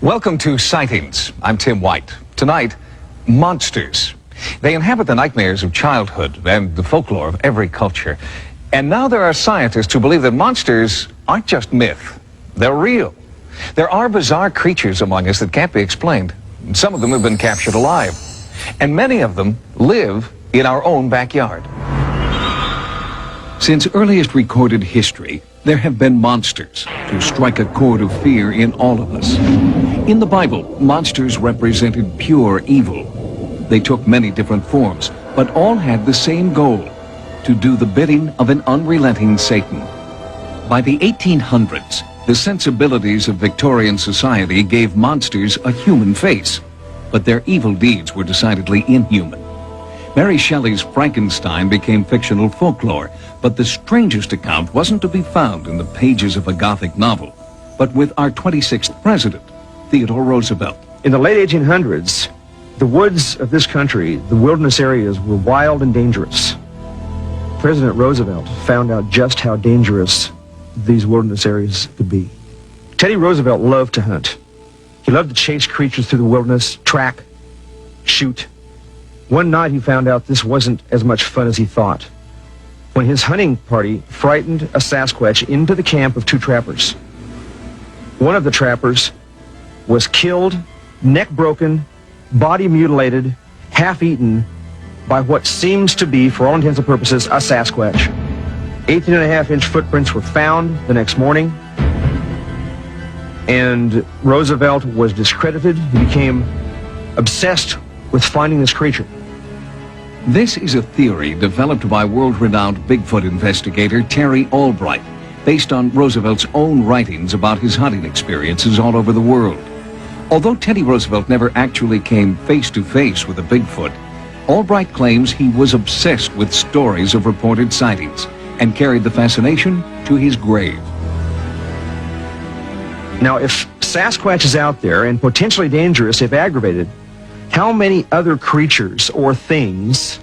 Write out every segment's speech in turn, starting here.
Welcome to Sightings. I'm Tim White. Tonight, monsters. They inhabit the nightmares of childhood and the folklore of every culture. And now there are scientists who believe that monsters aren't just myth. They're real. There are bizarre creatures among us that can't be explained. Some of them have been captured alive. And many of them live in our own backyard. Since earliest recorded history, there have been monsters to strike a chord of fear in all of us. In the Bible, monsters represented pure evil. They took many different forms, but all had the same goal: to do the bidding of an unrelenting Satan. By the 1800s, the sensibilities of Victorian society gave monsters a human face, but their evil deeds were decidedly inhuman. Mary Shelley's Frankenstein became fictional folklore, but the strangest account wasn't to be found in the pages of a Gothic novel, but with our 26th president, Theodore Roosevelt. In the late 1800s, the woods of this country, the wilderness areas, were wild and dangerous. President Roosevelt found out just how dangerous these wilderness areas could be. Teddy Roosevelt loved to hunt. He loved to chase creatures through the wilderness, track, shoot. One night he found out this wasn't as much fun as he thought, when his hunting party frightened a Sasquatch into the camp of two trappers. One of the trappers was killed, neck broken, body mutilated, half-eaten by what seems to be, for all intents and purposes, a Sasquatch. 18.5-inch footprints were found the next morning, and Roosevelt was discredited. He became obsessed with finding this creature. This is a theory developed by world-renowned Bigfoot investigator Terry Albright, based on Roosevelt's own writings about his hunting experiences all over the world. Although Teddy Roosevelt never actually came face-to-face with a Bigfoot, Albright claims he was obsessed with stories of reported sightings and carried the fascination to his grave. Now, if Sasquatch is out there and potentially dangerous if aggravated, how many other creatures or things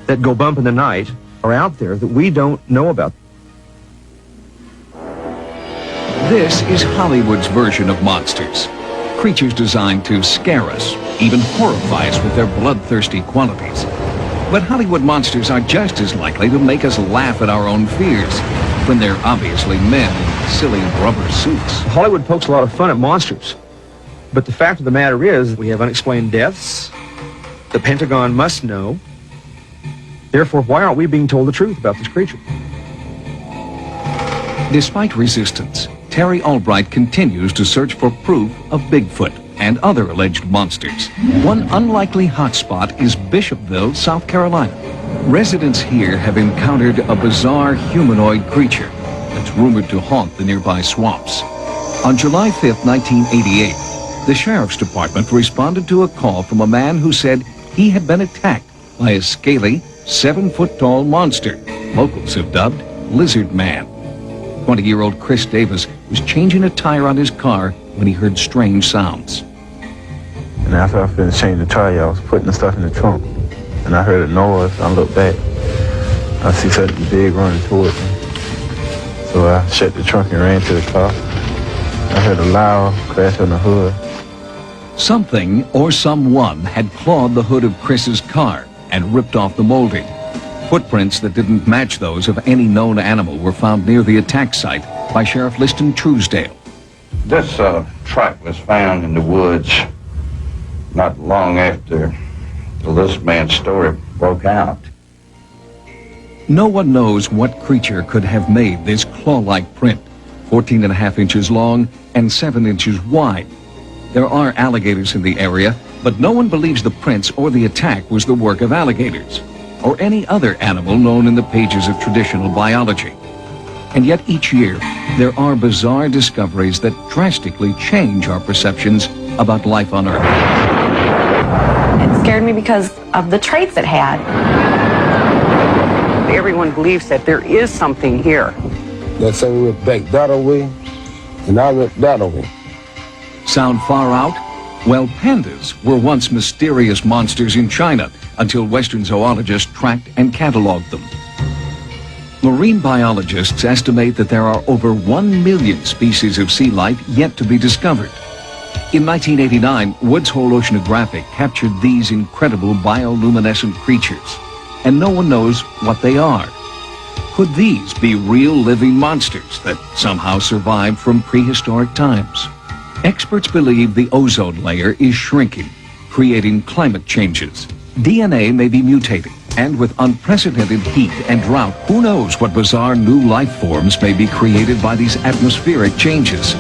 that go bump in the night are out there that we don't know about? This is Hollywood's version of monsters. Creatures designed to scare us, even horrify us with their bloodthirsty qualities. But Hollywood monsters are just as likely to make us laugh at our own fears, when they're obviously men in silly rubber suits. Hollywood pokes a lot of fun at monsters. But the fact of the matter is, we have unexplained deaths. The Pentagon must know. Therefore, why aren't we being told the truth about this creature? Despite resistance, Terry Albright continues to search for proof of Bigfoot and other alleged monsters. One unlikely hotspot is Bishopville, South Carolina. Residents here have encountered a bizarre humanoid creature that's rumored to haunt the nearby swamps. On July 5th, 1988, the Sheriff's Department responded to a call from a man who said he had been attacked by a scaly, 7-foot-tall monster locals have dubbed Lizardman. 20-year-old Chris Davis was changing a tire on his car when he heard strange sounds. And after I finished changing the tire, I was putting the stuff in the trunk. And I heard a noise. I looked back. I see something big running towards me. So I shut the trunk and ran to the car. I heard a loud crash on the hood. Something or someone had clawed the hood of Chris's car and ripped off the molding. Footprints that didn't match those of any known animal were found near the attack site by Sheriff Liston Truesdale. This track was found in the woods not long after the Lizardman story broke out. No one knows what creature could have made this claw-like print, 14.5 inches long and 7 inches wide. There are alligators in the area, but no one believes the prints or the attack was the work of alligators or any other animal known in the pages of traditional biology. And yet each year, there are bizarre discoveries that drastically change our perceptions about life on Earth. It scared me because of the traits it had. Everyone believes that there is something here. Let's say we went back that way, and I went that way. Sound far out? Well, pandas were once mysterious monsters in China until Western zoologists tracked and cataloged them. Marine biologists estimate that there are over 1 million species of sea life yet to be discovered. In 1989, Woods Hole Oceanographic captured these incredible bioluminescent creatures, and no one knows what they are. Could these be real living monsters that somehow survived from prehistoric times? Experts believe the ozone layer is shrinking, creating climate changes. DNA may be mutating, and with unprecedented heat and drought, who knows what bizarre new life forms may be created by these atmospheric changes.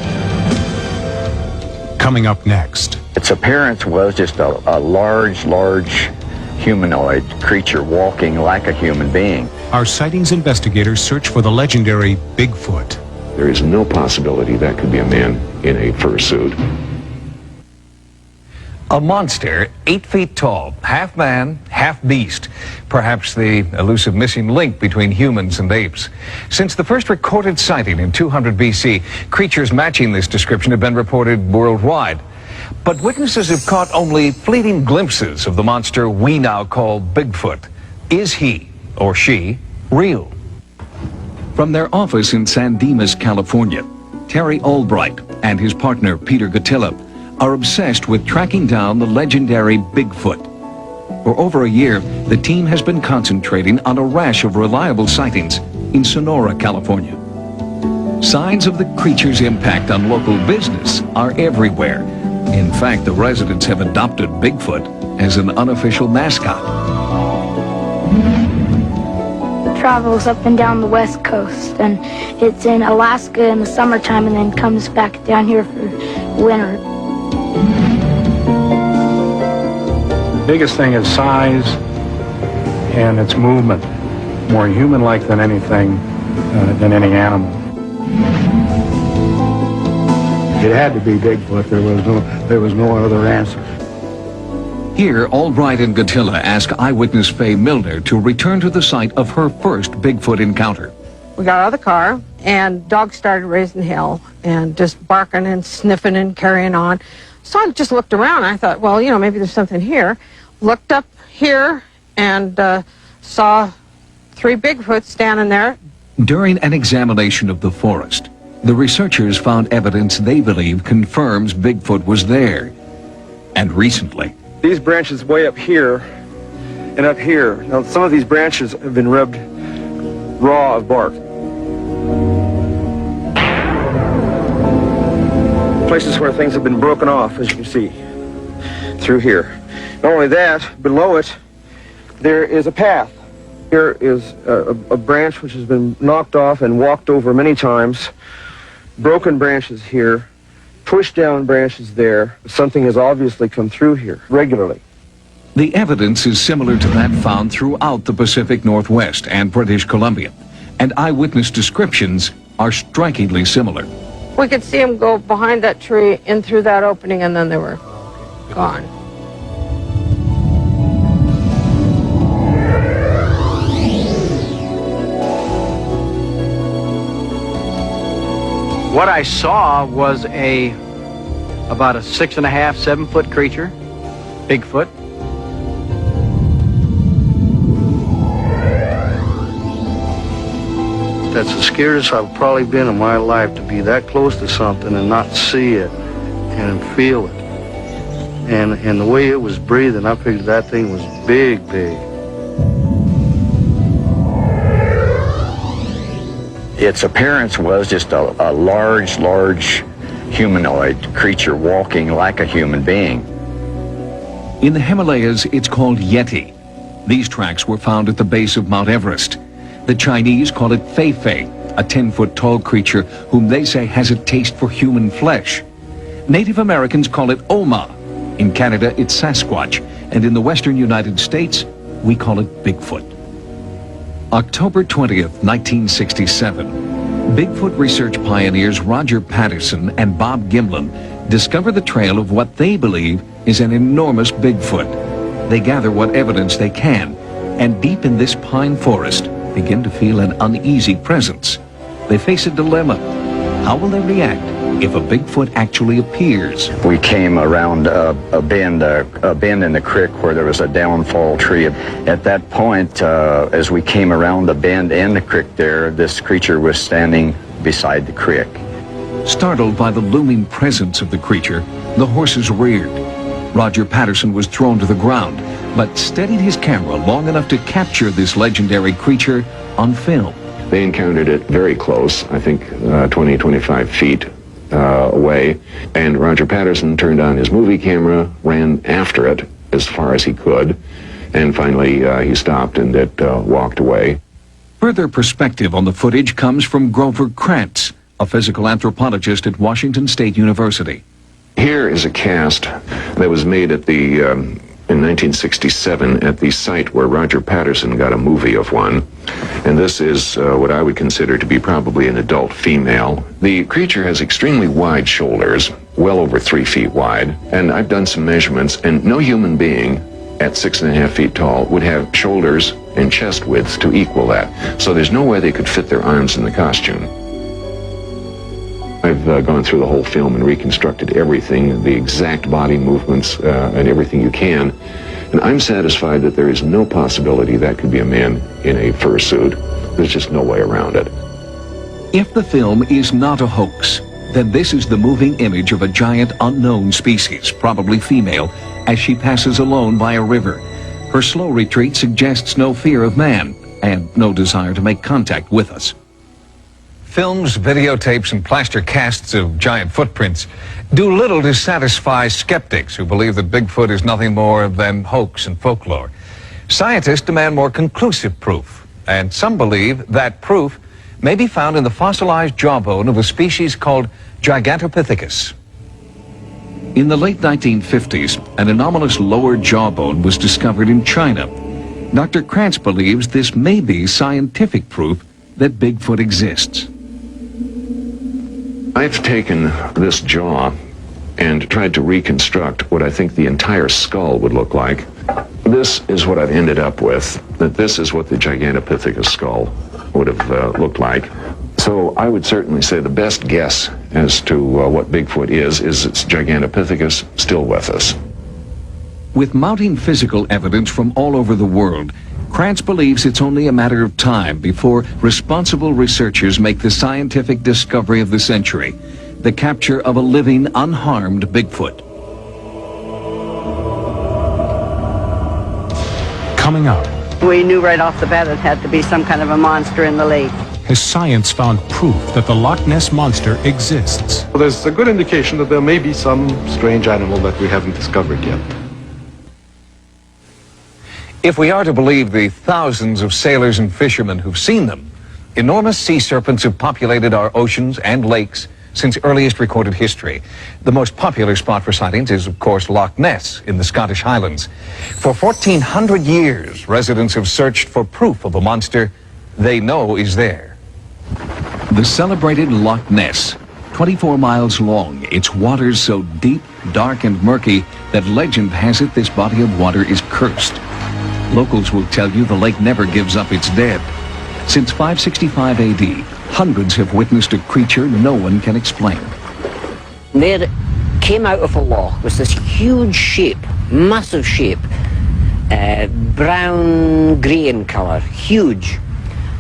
Coming up next. Its appearance was just a large humanoid creature walking like a human being. Our sightings investigators search for the legendary Bigfoot. There is no possibility that could be a man in a fursuit. A monster 8 feet tall, half man, half beast. Perhaps the elusive missing link between humans and apes. Since the first recorded sighting in 200 BC, creatures matching this description have been reported worldwide. But witnesses have caught only fleeting glimpses of the monster we now call Bigfoot. Is he, or she, real? From their office in San Dimas, California, Terry Albright and his partner Peter Gattila are obsessed with tracking down the legendary Bigfoot. For over a year, the team has been concentrating on a rash of reliable sightings in Sonora, California. Signs of the creature's impact on local business are everywhere. In fact, the residents have adopted Bigfoot as an unofficial mascot. Travels up and down the west coast, and it's in Alaska in the summertime and then comes back down here for winter. Biggest thing is size and its movement. More human-like than anything, than any animal. It had to be Bigfoot. There was no other answer. Here, Albright and Gattila ask eyewitness Faye Milner to return to the site of her first Bigfoot encounter. We got out of the car, and dogs started raising hell and just barking and sniffing and carrying on. So I just looked around. I thought, well, you know, maybe there's something here. Looked up here and saw 3 Bigfoots standing there. During an examination of the forest, the researchers found evidence they believe confirms Bigfoot was there. And recently, These branches way up here and up here. Now, some of these branches have been rubbed raw of bark. Places where things have been broken off, as you can see, through here. Not only that, below it, there is a path. Here is a branch which has been knocked off and walked over many times. Broken branches here, pushed down branches there. Something has obviously come through here regularly. the evidence is similar to that found throughout the Pacific Northwest and British Columbia, and eyewitness descriptions are strikingly similar. We could see them go behind that tree in through that opening, and then they were gone. What I saw was about a 6.5, 7 foot creature, Bigfoot. That's the scariest I've probably been in my life, to be that close to something and not see it and feel it. And the way it was breathing, I figured that thing was big, big. Its appearance was just a large humanoid creature walking like a human being. In the Himalayas, it's called Yeti. These tracks were found at the base of Mount Everest. The Chinese call it Fei-Fei, a 10-foot tall creature whom they say has a taste for human flesh. Native Americans call it Oma. In Canada, it's Sasquatch. And in the western United States, we call it Bigfoot. October 20th, 1967, Bigfoot research pioneers Roger Patterson and Bob Gimlin discover the trail of what they believe is an enormous Bigfoot. They gather what evidence they can, and deep in this pine forest, begin to feel an uneasy presence. They face a dilemma. How will they react if a Bigfoot actually appears? We came around a bend in the creek where there was a downfall tree. At that point, as we came around the bend in the creek there, this creature was standing beside the creek. Startled by the looming presence of the creature, The horses reared. Roger Patterson was thrown to the ground, but steadied his camera long enough to capture this legendary creature on film. They encountered it very close, I think 20, 25 feet away, and Roger Patterson turned on his movie camera, ran after it as far as he could, and finally he stopped and it walked away. Further perspective on the footage comes from Grover Krantz, a physical anthropologist at Washington State University. Here is a cast that was made at the in 1967 at the site where Roger Patterson got a movie of one. And this is what I would consider to be probably an adult female. The creature has extremely wide shoulders, well over 3 feet wide. And I've done some measurements, and no human being at 6.5 feet tall would have shoulders and chest width to equal that. So there's no way they could fit their arms in the costume. I've gone through the whole film and reconstructed everything, the exact body movements and everything you can. And I'm satisfied that there is no possibility that could be a man in a fursuit. There's just no way around it. If the film is not a hoax, then this is the moving image of a giant unknown species, probably female, as she passes alone by a river. Her slow retreat suggests no fear of man and no desire to make contact with us. Films, videotapes, and plaster casts of giant footprints do little to satisfy skeptics who believe that Bigfoot is nothing more than hoax and folklore. Scientists demand more conclusive proof, and some believe that proof may be found in the fossilized jawbone of a species called Gigantopithecus. In the late 1950s, an anomalous lower jawbone was discovered in China. Dr. Krantz believes this may be scientific proof that Bigfoot exists. I've taken this jaw and tried to reconstruct what I think the entire skull would look like. This is what I've ended up with, that this is what the Gigantopithecus skull would have looked like. So I would certainly say the best guess as to what Bigfoot is it's Gigantopithecus still with us. With mounting physical evidence from all over the world, Krantz believes it's only a matter of time before responsible researchers make the scientific discovery of the century, the capture of a living, unharmed Bigfoot. Coming up, we knew right off the bat it had to be some kind of a monster in the lake. has science found proof that the Loch Ness Monster exists? Well, there's a good indication that there may be some strange animal that we haven't discovered yet. If we are to believe the thousands of sailors and fishermen who've seen them, enormous sea serpents have populated our oceans and lakes since earliest recorded history. The most popular spot for sightings is, of course, Loch Ness in the Scottish Highlands. For 1,400 years, residents have searched for proof of a monster they know is there. The celebrated Loch Ness, 24 miles long, its waters so deep, dark, and murky that legend has it this body of water is cursed. Locals will tell you the lake never gives up its dead. Since 565 AD, hundreds have witnessed a creature no one can explain. There came out of a loch was this huge shape, massive shape, brown grey in colour, huge,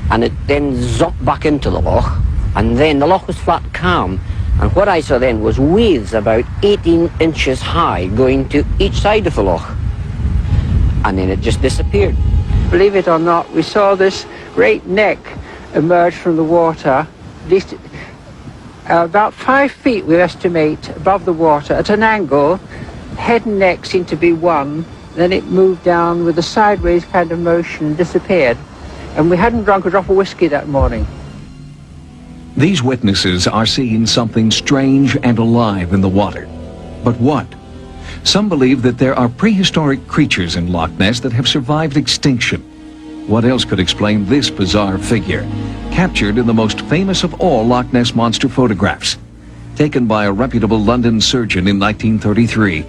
and it then zopped back into the loch, and then the loch was flat calm, and what I saw then was waves about 18 inches high going to each side of the loch, and then it just disappeared. Believe it or not, we saw this great neck emerge from the water, about 5 feet, we estimate, above the water, at an angle. Head and neck seemed to be one. Then it moved down with a sideways kind of motion and disappeared. And we hadn't drunk a drop of whiskey that morning. These witnesses are seeing something strange and alive in the water. But what? Some believe that there are prehistoric creatures in Loch Ness that have survived extinction. What else could explain this bizarre figure, captured in the most famous of all Loch Ness Monster photographs? Taken by a reputable London surgeon in 1933,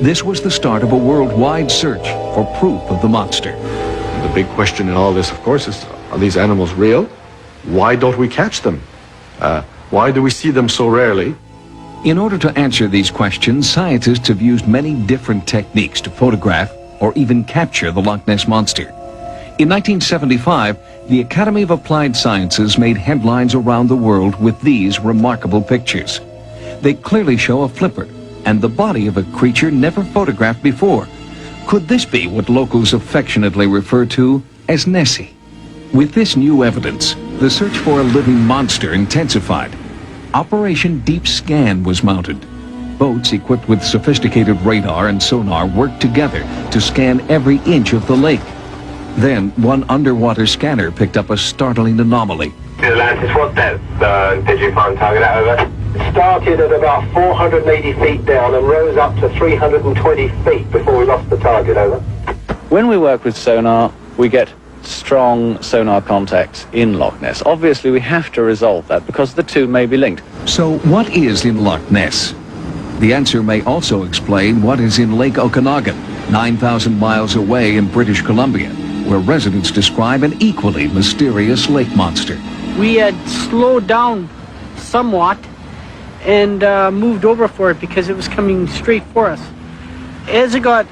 this was the start of a worldwide search for proof of the monster. The big question in all this, of course, is, are these animals real? Why don't we catch them? Why do we see them so rarely? In order to answer these questions, scientists have used many different techniques to photograph or even capture the Loch Ness Monster. In 1975, the Academy of Applied Sciences made headlines around the world with these remarkable pictures. They clearly show a flipper, an and the body of a creature never photographed before. Could this be what locals affectionately refer to as Nessie? With this new evidence, the search for a living monster intensified. Operation Deep Scan was mounted. Boats equipped with sophisticated radar and sonar worked together to scan every inch of the lake. Then, one underwater scanner picked up a startling anomaly. Atlantis, what depth did you find target at over? Started at about 480 feet down and rose up to 320 feet before we lost the target, over. When we work with sonar, we get strong sonar contacts in Loch Ness. Obviously, we have to resolve that because the two may be linked. So, what is in Loch Ness? The answer may also explain what is in Lake Okanagan, 9,000 miles away in British Columbia, where residents describe an equally mysterious lake monster. We had slowed down somewhat and moved over for it because it was coming straight for us. As it got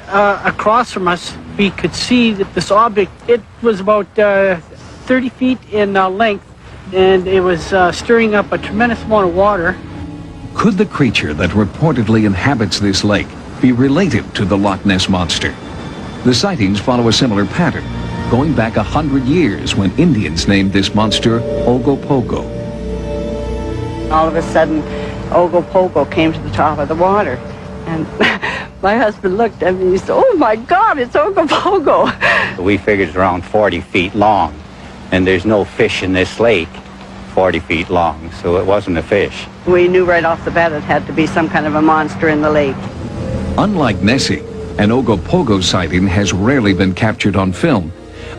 across from us, we could see that this object, it was about 30 feet in length, and it was stirring up a tremendous amount of water. Could the creature that reportedly inhabits this lake be related to the Loch Ness Monster? The sightings follow a similar pattern, going back 100 years when Indians named this monster Ogopogo. All of a sudden, Ogopogo came to the top of the water, and my husband looked at me and he said, "Oh my God, it's Ogopogo!" We figured it's around 40 feet long, and there's no fish in this lake 40 feet long, so it wasn't a fish. We knew right off the bat it had to be some kind of a monster in the lake. Unlike Nessie, an Ogopogo sighting has rarely been captured on film.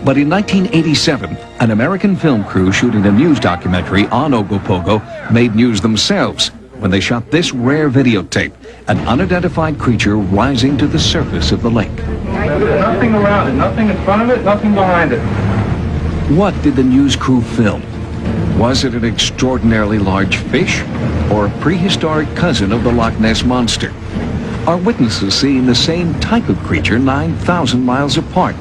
But in 1987, an American film crew shooting a news documentary on Ogopogo made news themselves when they shot this rare videotape, an unidentified creature rising to the surface of the lake. Nothing around it, nothing in front of it, nothing behind it. What did the news crew film? Was it an extraordinarily large fish or a prehistoric cousin of the Loch Ness Monster? Are witnesses seeing the same type of creature 9,000 miles apart?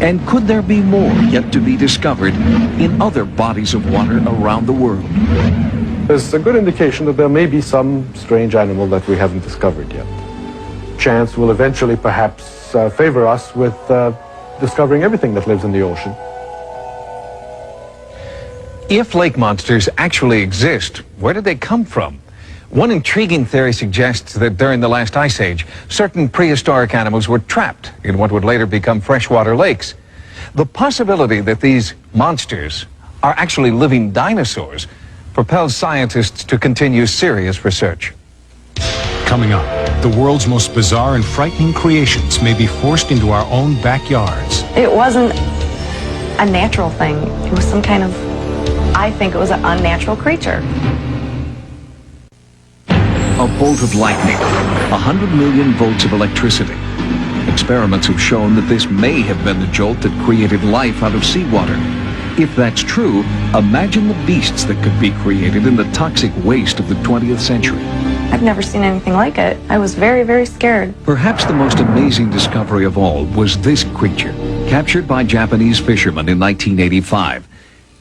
And could there be more yet to be discovered in other bodies of water around the world? There's a good indication that there may be some strange animal that we haven't discovered yet. Chance will eventually perhaps favor us with discovering everything that lives in the ocean. If lake monsters actually exist, where did they come from? One intriguing theory suggests that during the last ice age, certain prehistoric animals were trapped in what would later become freshwater lakes. The possibility that these monsters are actually living dinosaurs propels scientists to continue serious research. Coming up, the world's most bizarre and frightening creations may be forced into our own backyards. It wasn't a natural thing. It was some kind of, I think it was an unnatural creature. A bolt of lightning, 100 million volts of electricity. Experiments have shown that this may have been the jolt that created life out of seawater. If that's true, imagine the beasts that could be created in the toxic waste of the 20th century. I've never seen anything like it. I was very, very scared. Perhaps the most amazing discovery of all was this creature, captured by Japanese fishermen in 1985.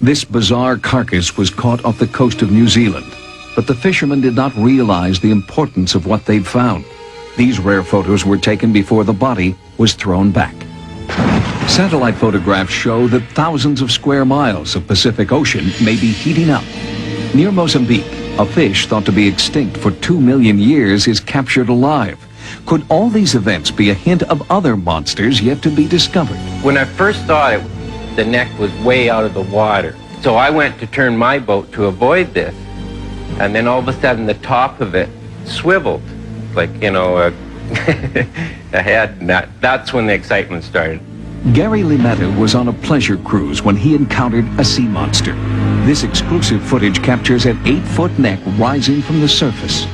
This bizarre carcass was caught off the coast of New Zealand, but the fishermen did not realize the importance of what they'd found. These rare photos were taken before the body was thrown back. Satellite photographs show that thousands of square miles of Pacific Ocean may be heating up. Near Mozambique, a fish thought to be extinct for 2 million years is captured alive. Could all these events be a hint of other monsters yet to be discovered? When I first saw it, the neck was way out of the water. So I went to turn my boat to avoid this. And then all of a sudden the top of it swiveled, like, you know, a head. And that's when the excitement started. Gary Limetta was on a pleasure cruise when he encountered a sea monster. This exclusive footage captures an 8-foot neck rising from the surface.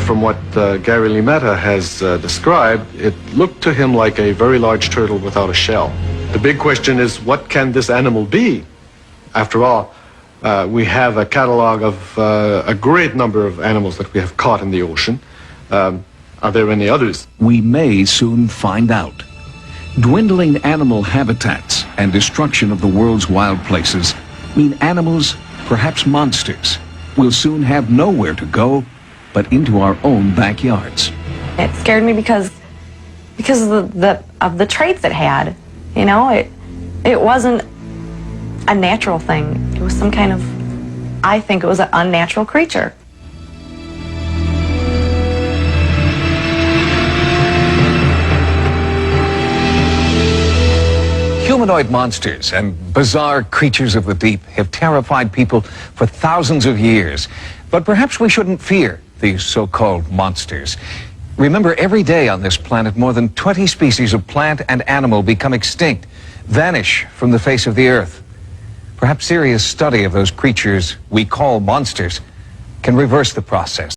From what Gary Limetta has described, it looked to him like a very large turtle without a shell. The big question is, what can this animal be? After all, we have a catalog of a great number of animals that we have caught in the ocean. Are there any others? We may soon find out. Dwindling animal habitats and destruction of the world's wild places mean animals, perhaps monsters, will soon have nowhere to go but into our own backyards. It scared me because of the traits it had. You know, it wasn't a natural thing. It was some kind of, I think it was an unnatural creature. Humanoid monsters and bizarre creatures of the deep have terrified people for thousands of years. But perhaps we shouldn't fear these so-called monsters. Remember, every day on this planet, more than 20 species of plant and animal become extinct, vanish from the face of the earth. Perhaps serious study of those creatures we call monsters can reverse the process.